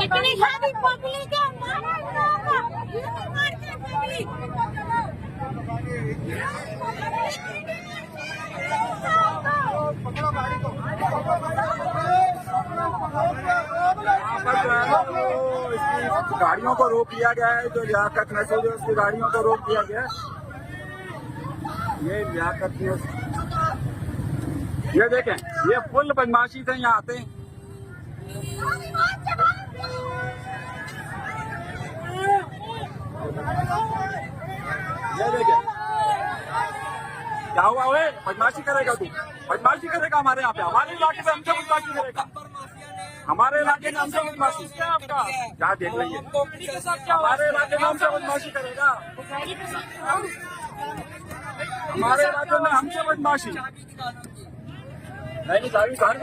इतनी सारी पब्लिक है, मारा इन लोगों को, इतनी मारते हैं पब्लिक। गाड़ियों को रोक लिया गया है, जो लियाकत नशीब है उसकी गाड़ियों को रोक दिया गया है। ये लियाकत, ये देखें, ये फुल बदमाशी से यहाँ आते हैं। ये देखें क्या हुआ, हुए बदमाशी करेगा तू, बदमाशी करेगा हमारे यहाँ पे, हमारे इलाके में हमसे बदमाशी करेगा, हमारे इलाके में हमसे बदमाशी क्या आपका क्या देख रही है, हमारे इलाके में हमसे बदमाशी करेगा, हमारे इलाके में हमसे बदमाशी नहीं, सारी